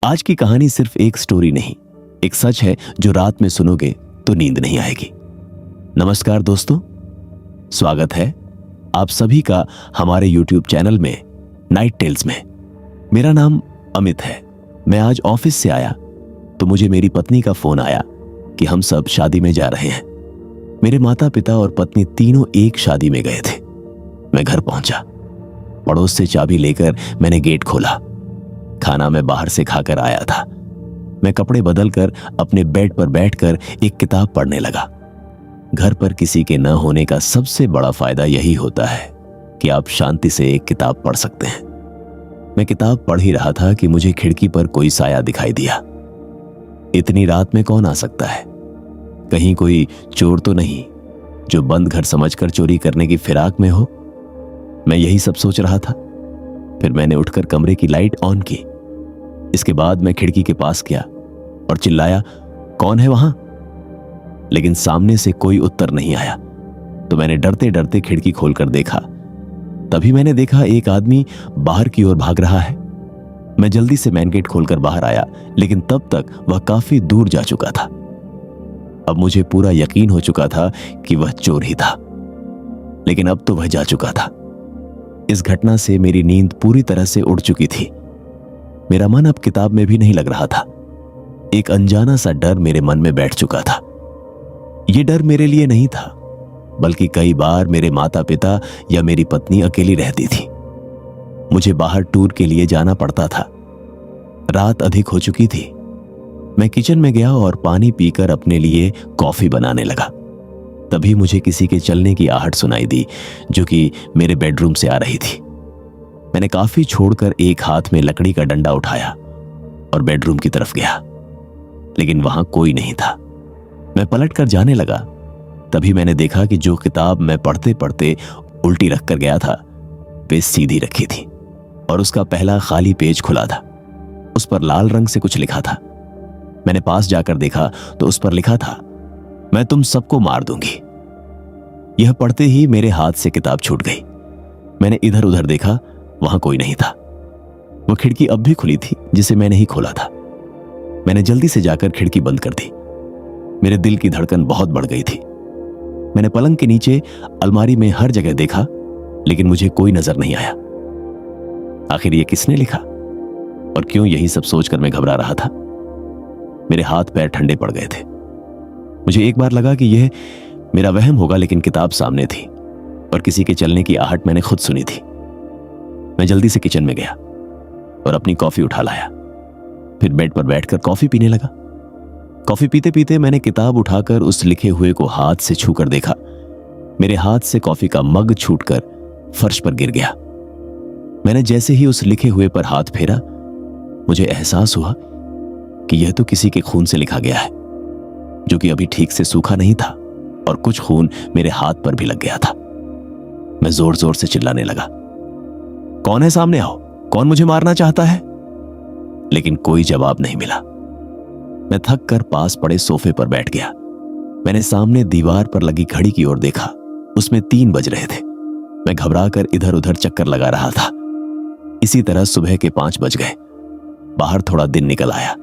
आज की कहानी सिर्फ एक स्टोरी नहीं, एक सच है जो रात में सुनोगे तो नींद नहीं आएगी। नमस्कार दोस्तों, स्वागत है आप सभी का हमारे YouTube चैनल में नाइट टेल्स में। मेरा नाम अमित है। मैं आज ऑफिस से आया तो मुझे मेरी पत्नी का फोन आया कि हम सब शादी में जा रहे हैं। मेरे माता पिता और पत्नी तीनों एक शादी में गए थे। मैं घर पहुंचा, पड़ोस से चाबी लेकर मैंने गेट खोला। खाना मैं बाहर से खाकर आया था। मैं कपड़े बदलकर अपने बेड पर बैठकर एक किताब पढ़ने लगा। घर पर किसी के न होने का सबसे बड़ा फायदा यही होता है कि आप शांति से एक किताब पढ़ सकते हैं। मैं किताब पढ़ ही रहा था कि मुझे खिड़की पर कोई साया दिखाई दिया। इतनी रात में कौन आ सकता है? कहीं कोई चोर तो नहीं जो बंद घर समझकर चोरी करने की फिराक में हो? मैं यही सब सोच रहा था। फिर मैंने उठकर कमरे की लाइट ऑन की। इसके बाद मैं खिड़की के पास गया और चिल्लाया, कौन है वहां? लेकिन सामने से कोई उत्तर नहीं आया। तो मैंने डरते डरते खिड़की खोलकर देखा। तभी मैंने देखा एक आदमी बाहर की ओर भाग रहा है। मैं जल्दी से मेन गेट खोलकर बाहर आया, लेकिन तब तक वह काफी दूर जा चुका था। अब मुझे पूरा यकीन हो चुका था कि वह चोर ही था, लेकिन अब तो वह जा चुका था। इस घटना से मेरी नींद पूरी तरह से उड़ चुकी थी। मेरा मन अब किताब में भी नहीं लग रहा था। एक अनजाना सा डर मेरे मन में बैठ चुका था। यह डर मेरे लिए नहीं था, बल्कि कई बार मेरे माता पिता या मेरी पत्नी अकेली रहती थी। मुझे बाहर टूर के लिए जाना पड़ता था। रात अधिक हो चुकी थी। मैं किचन में गया और पानी पीकर अपने लिए कॉफी बनाने लगा। तभी मुझे किसी के चलने की आहट सुनाई दी, जो कि मेरे बेडरूम से आ रही थी। मैंने काफी छोड़कर एक हाथ में लकड़ी का डंडा उठाया और बेडरूम की तरफ गया, लेकिन वहां कोई नहीं था। मैं पलटकर जाने लगा। तभी मैंने देखा कि जो किताब मैं पढ़ते पढ़ते उल्टी रखकर गया था, वे सीधी रखी थी और उसका पहला खाली पेज खुला था। उस पर लाल रंग से कुछ लिखा था। मैंने पास जाकर देखा तो उस पर लिखा था, मैं तुम सबको मार दूंगी। यह पढ़ते ही मेरे हाथ से किताब छूट गई। मैंने इधर उधर देखा, वहां कोई नहीं था। वह खिड़की अब भी खुली थी, जिसे मैंने ही खोला था। मैंने जल्दी से जाकर खिड़की बंद कर दी। मेरे दिल की धड़कन बहुत बढ़ गई थी। मैंने पलंग के नीचे, अलमारी में हर जगह देखा, लेकिन मुझे कोई नजर नहीं आया। आखिर यह किसने लिखा और क्यों? यही सब सोचकर मैं घबरा रहा था। मेरे हाथ पैर ठंडे पड़ गए थे। मुझे एक बार लगा कि यह मेरा वहम होगा, लेकिन किताब सामने थी और किसी के चलने की आहट मैंने खुद सुनी थी। मैं जल्दी से किचन में गया और अपनी कॉफी उठा लाया। फिर बेड पर बैठकर कॉफी पीने लगा। कॉफी पीते पीते मैंने किताब उठाकर उस लिखे हुए को हाथ से छूकर देखा। मेरे हाथ से कॉफी का मग छूटकर फर्श पर गिर गया। मैंने जैसे ही उस लिखे हुए पर हाथ फेरा, मुझे एहसास हुआ कि यह तो किसी के खून से लिखा गया है, जो कि अभी ठीक से सूखा नहीं था, और कुछ खून मेरे हाथ पर भी लग गया था। मैं जोर जोर से चिल्लाने लगा, कौन है? सामने आओ, कौन मुझे मारना चाहता है? लेकिन कोई जवाब नहीं मिला। मैं थक कर पास पड़े सोफे पर बैठ गया। मैंने सामने दीवार पर लगी घड़ी की ओर देखा। उसमें 3 बज रहे थे। मैं घबराकर इधर उधर चक्कर लगा रहा था। इसी तरह सुबह के 5 बज गए। बाहर थोड़ा दिन निकल आया।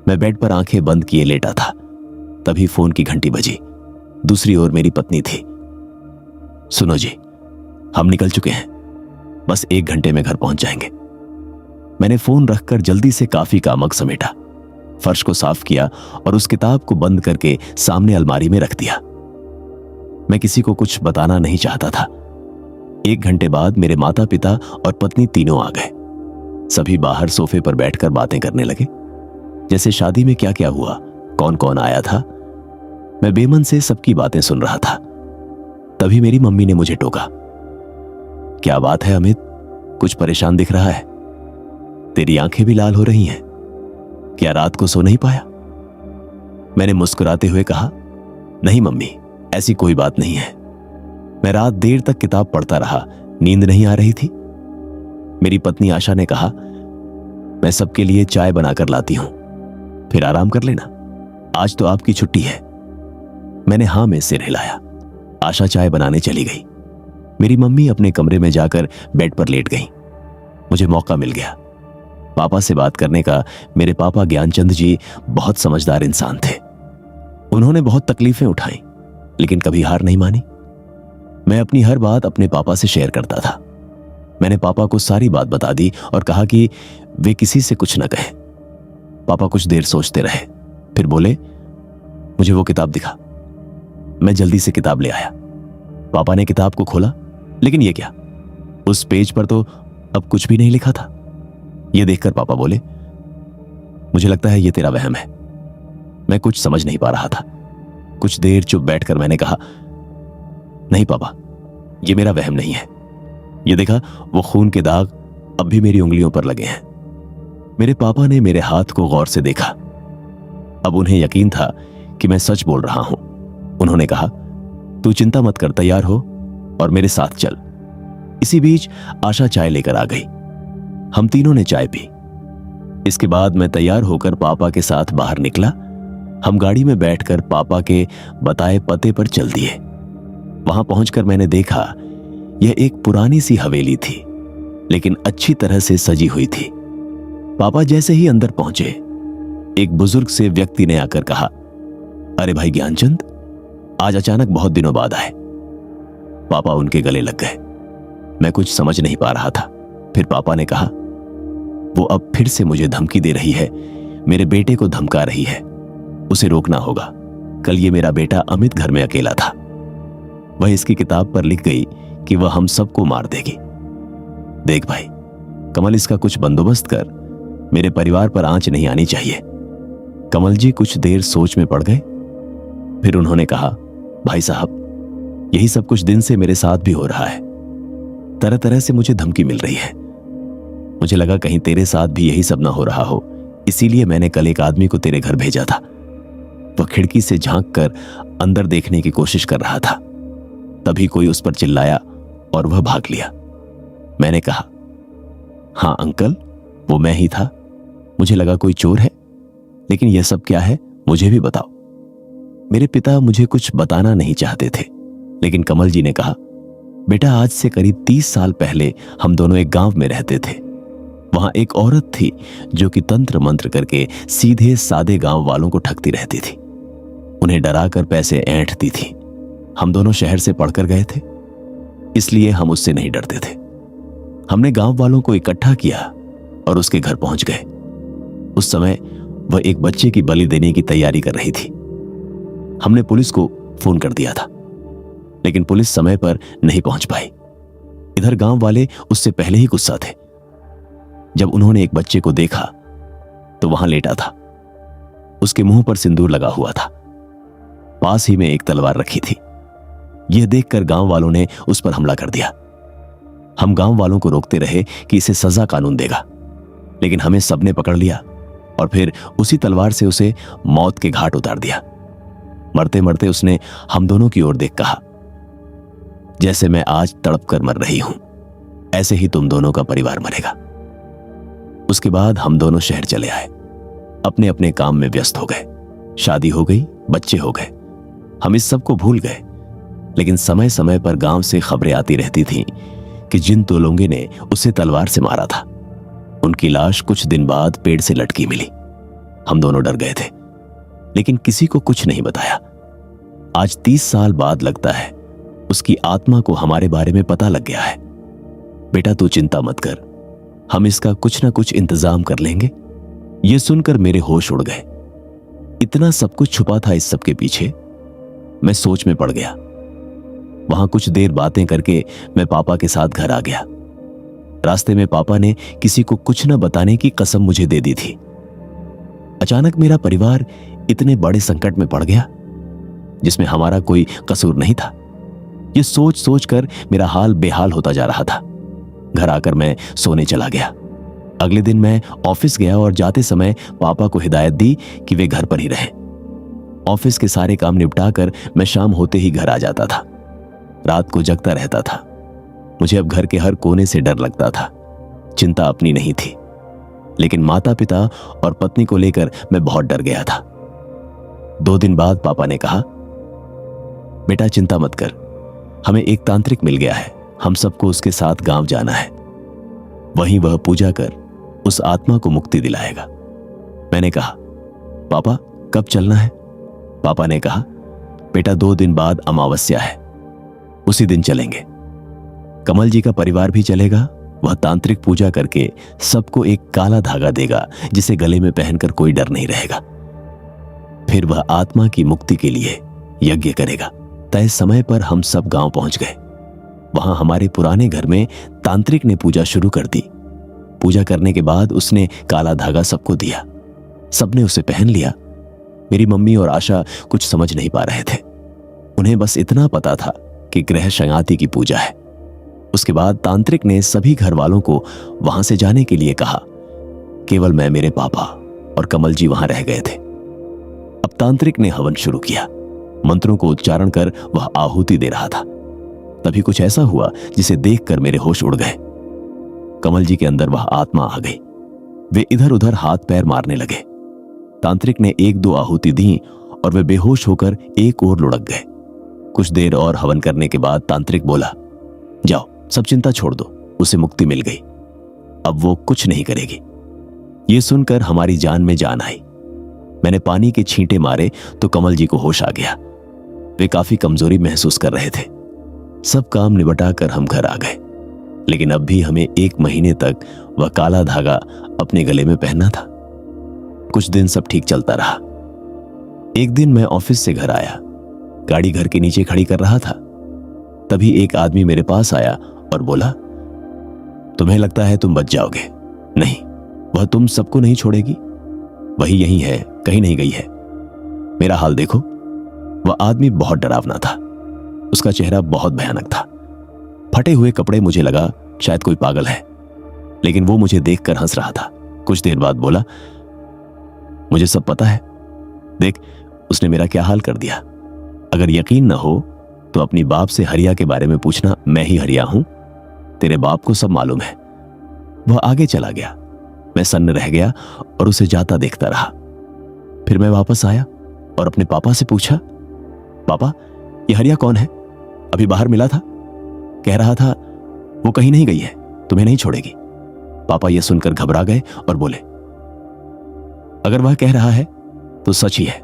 मैं बेड पर आंखें बंद किए लेटा था। तभी फोन की घंटी बजी। दूसरी ओर मेरी पत्नी थी। सुनो जी, हम निकल चुके हैं, बस 1 घंटे में घर पहुंच जाएंगे। मैंने फोन रखकर जल्दी से काफी का मग समेटा, फर्श को साफ किया और उस किताब को बंद करके सामने अलमारी में रख दिया। मैं किसी को कुछ बताना नहीं चाहता था। 1 घंटे बाद मेरे माता पिता और पत्नी तीनों आ गए। सभी बाहर सोफे पर बैठकर बातें करने लगे, जैसे शादी में क्या क्या हुआ, कौन कौन आया था। मैं बेमन से सबकी बातें सुन रहा था। तभी मेरी मम्मी ने मुझे टोका, क्या बात है अमित, कुछ परेशान दिख रहा है? तेरी आंखें भी लाल हो रही हैं। क्या रात को सो नहीं पाया? मैंने मुस्कुराते हुए कहा, नहीं मम्मी, ऐसी कोई बात नहीं है। मैं रात देर तक किताब पढ़ता रहा, नींद नहीं आ रही थी। मेरी पत्नी आशा ने कहा, मैं सबके लिए चाय बनाकर लाती हूं, फिर आराम कर लेना, आज तो आपकी छुट्टी है। मैंने हां में सिर हिलाया। आशा चाय बनाने चली गई। मेरी मम्मी अपने कमरे में जाकर बेड पर लेट गई। मुझे मौका मिल गया। पापा से बात करने का मेरे पापा ज्ञानचंद जी बहुत समझदार इंसान थे। उन्होंने बहुत तकलीफें उठाई, लेकिन कभी हार नहीं मानी। मैं अपनी हर बात अपने पापा से शेयर करता था। मैंने पापा को सारी बात बता दी और कहा कि वे किसी से कुछ न कहें। पापा कुछ देर सोचते रहे, फिर बोले, मुझे वो किताब दिखा। मैं जल्दी से किताब ले आया। पापा ने किताब को खोला, लेकिन ये क्या, उस पेज पर तो अब कुछ भी नहीं लिखा था। यह देखकर पापा बोले, मुझे लगता है ये तेरा वहम है। मैं कुछ समझ नहीं पा रहा था। कुछ देर चुप बैठकर मैंने कहा, नहीं पापा, ये मेरा वहम नहीं है। ये देखा, वो खून के दाग अब भी मेरी उंगलियों पर लगे हैं। मेरे पापा ने मेरे हाथ को गौर से देखा। अब उन्हें यकीन था कि मैं सच बोल रहा हूं। उन्होंने कहा, तू चिंता मत कर, तैयार हो और मेरे साथ चल। इसी बीच आशा चाय लेकर आ गई। हम तीनों ने चाय पी। इसके बाद मैं तैयार होकर पापा के साथ बाहर निकला। हम गाड़ी में बैठकर पापा के बताए पते पर चल दिए। वहां पहुंचकर मैंने देखा, यह एक पुरानी सी हवेली थी, लेकिन अच्छी तरह से सजी हुई थी। पापा जैसे ही अंदर पहुंचे, एक बुजुर्ग से व्यक्ति ने आकर कहा, अरे भाई ज्ञानचंद, आज अचानक बहुत दिनों बाद आए। पापा उनके गले लग गए। मैं कुछ समझ नहीं पा रहा था। फिर पापा ने कहा, वो अब फिर से मुझे धमकी दे रही है, मेरे बेटे को धमका रही है। उसे रोकना होगा। कल ये मेरा बेटा अमित घर में अकेला था। वह इसकी किताब पर लिख गई कि वह हम सबको मार देगी। देख भाई कमल, इसका कुछ बंदोबस्त कर, मेरे परिवार पर आंच नहीं आनी चाहिए। कमल जी कुछ देर सोच में पड़ गए। फिर उन्होंने कहा, भाई साहब, यही सब कुछ दिन से मेरे साथ भी हो रहा है। तरह तरह से मुझे धमकी मिल रही है। मुझे लगा कहीं तेरे साथ भी यही सब ना हो रहा हो, इसीलिए मैंने कल एक आदमी को तेरे घर भेजा था। वह खिड़की से झांक कर अंदर देखने की कोशिश कर रहा था। तभी कोई उस पर चिल्लाया और वह भाग लिया। मैंने कहा, हाँ अंकल, वो मैं ही था। मुझे लगा कोई चोर है, लेकिन यह सब क्या है, मुझे भी बताओ। मेरे पिता मुझे कुछ बताना नहीं चाहते थे, लेकिन कमल जी ने कहा, बेटा आज से करीब 30 साल पहले हम दोनों एक गांव में रहते थे। वहां एक औरत थी जो कि तंत्र मंत्र करके सीधे सादे गांव वालों को ठगती रहती थी। उन्हें डराकर पैसे ऐंठती थी। हम दोनों शहर से पढ़कर गए थे, इसलिए हम उससे नहीं डरते थे। हमने गांव वालों को इकट्ठा किया और उसके घर पहुंच गए। उस समय वह एक बच्चे की बलि देने की तैयारी कर रही थी। हमने पुलिस को फोन कर दिया था, लेकिन पुलिस समय पर नहीं पहुंच पाई। इधर गांव वाले उससे पहले ही गुस्सा थे। जब उन्होंने एक बच्चे को देखा तो वहां लेटा था। उसके मुंह पर सिंदूर लगा हुआ था। पास ही में एक तलवार रखी थी। यह देखकर गांव वालों ने उस पर हमला कर दिया। हम गांव वालों को रोकते रहे कि इसे सजा कानून देगा, लेकिन हमें सबने पकड़ लिया और फिर उसी तलवार से उसे मौत के घाट उतार दिया। मरते मरते उसने हम दोनों की ओर देख कहा, जैसे मैं आज तड़प कर मर रही हूं, ऐसे ही तुम दोनों का परिवार मरेगा। उसके बाद हम दोनों शहर चले आए, अपने अपने काम में व्यस्त हो गए। शादी हो गई, बच्चे हो गए। हम इस सब को भूल गए, लेकिन समय समय पर गांव से खबरें आती रहती थीं कि जिन दो लोगों ने उसे तलवार से मारा था, उनकी लाश कुछ दिन बाद पेड़ से लटकी मिली। हम दोनों डर गए थे, लेकिन किसी को कुछ नहीं बताया। आज 30 साल बाद लगता है उसकी आत्मा को हमारे बारे में पता लग गया है। बेटा तू चिंता मत कर, हम इसका कुछ ना कुछ इंतजाम कर लेंगे। यह सुनकर मेरे होश उड़ गए। इतना सब कुछ छुपा था इस सब के पीछे। मैं सोच में पड़ गया। वहां कुछ देर बातें करके मैं पापा के साथ घर आ गया। रास्ते में पापा ने किसी को कुछ न बताने की कसम मुझे दे दी थी। अचानक मेरा परिवार इतने बड़े संकट में पड़ गया जिसमें हमारा कोई कसूर नहीं था। यह सोच सोच कर मेरा हाल बेहाल होता जा रहा था। घर आकर मैं सोने चला गया। अगले दिन मैं ऑफिस गया और जाते समय पापा को हिदायत दी कि वे घर पर ही रहें। ऑफिस के सारे काम निपटाकर मैं शाम होते ही घर आ जाता था। रात को जगता रहता था। मुझे अब घर के हर कोने से डर लगता था। चिंता अपनी नहीं थी, लेकिन माता पिता और पत्नी को लेकर मैं बहुत डर गया था। 2 दिन बाद पापा ने कहा, बेटा चिंता मत कर, हमें एक तांत्रिक मिल गया है। हम सबको उसके साथ गांव जाना है। वहीं वह पूजा कर उस आत्मा को मुक्ति दिलाएगा। मैंने कहा, पापा कब चलना है? पापा ने कहा, बेटा 2 दिन बाद अमावस्या है, उसी दिन चलेंगे। कमल जी का परिवार भी चलेगा। वह तांत्रिक पूजा करके सबको एक काला धागा देगा जिसे गले में पहनकर कोई डर नहीं रहेगा। फिर वह आत्मा की मुक्ति के लिए यज्ञ करेगा। तय समय पर हम सब गांव पहुंच गए। वहां हमारे पुराने घर में तांत्रिक ने पूजा शुरू कर दी। पूजा करने के बाद उसने काला धागा सबको दिया। सबने उसे पहन लिया। मेरी मम्मी और आशा कुछ समझ नहीं पा रहे थे। उन्हें बस इतना पता था कि ग्रह शयाति की पूजा है। उसके बाद तांत्रिक ने सभी घर वालों को वहां से जाने के लिए कहा। केवल मैं, मेरे पापा और कमल जी वहां रह गए थे। अब तांत्रिक ने हवन शुरू किया। मंत्रों को उच्चारण कर वह आहुति दे रहा था। तभी कुछ ऐसा हुआ जिसे देखकर मेरे होश उड़ गए। कमल जी के अंदर वह आत्मा आ गई। वे इधर उधर हाथ पैर मारने लगे। तांत्रिक ने 1-2 आहुति दी और वे बेहोश होकर एक ओर लुढ़क गए। कुछ देर और हवन करने के बाद तांत्रिक बोला, जाओ सब चिंता छोड़ दो, उसे मुक्ति मिल गई, अब वो कुछ नहीं करेगी। ये सुनकर हमारी जान में जान आई। मैंने पानी के छींटे मारे तो कमल जी को होश आ गया। वे काफी कमजोरी महसूस कर रहे थे। सब काम निपटा कर हम घर आ गए, लेकिन अब भी हमें 1 महीने तक वह काला धागा अपने गले में पहनना था। कुछ दिन सब ठीक चलता रहा। एक दिन मैं ऑफिस से घर आया, गाड़ी घर के नीचे खड़ी कर रहा था। तभी एक आदमी मेरे पास आया और बोला, तुम्हें लगता है तुम बच जाओगे? नहीं, वह तुम सबको नहीं छोड़ेगी। वही यहीं है, कहीं नहीं गई है। मेरा हाल देखो। वह आदमी बहुत डरावना था। उसका चेहरा बहुत भयानक था। फटे हुए कपड़े, मुझे लगा शायद कोई पागल है, लेकिन वो मुझे देखकर हंस रहा था। कुछ देर बाद बोला, मुझे सब पता है। देख, उसने मेरा क्या हाल कर दिया। अगर यकीन न हो तो अपनी बाप से हरिया के बारे में पूछना, मैं ही हरिया हूं। तेरे बाप को सब मालूम है। वह आगे चला गया। मैं सन्न रह गया और उसे जाता देखता रहा। फिर मैं वापस आया और अपने पापा से पूछा, पापा ये हरिया कौन है? अभी बाहर मिला था, कह रहा था वो कहीं नहीं गई है, तुम्हें नहीं छोड़ेगी। पापा ये सुनकर घबरा गए और बोले, अगर वह कह रहा है तो सच ही है।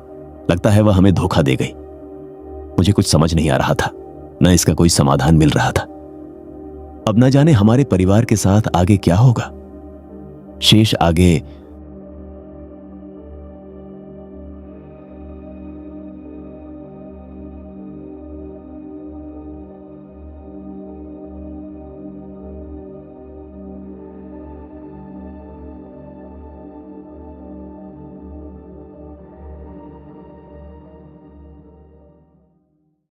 लगता है वह हमें धोखा दे गई। मुझे कुछ समझ नहीं आ रहा था, न इसका कोई समाधान मिल रहा था। अब न जाने हमारे परिवार के साथ आगे क्या होगा। शेष आगे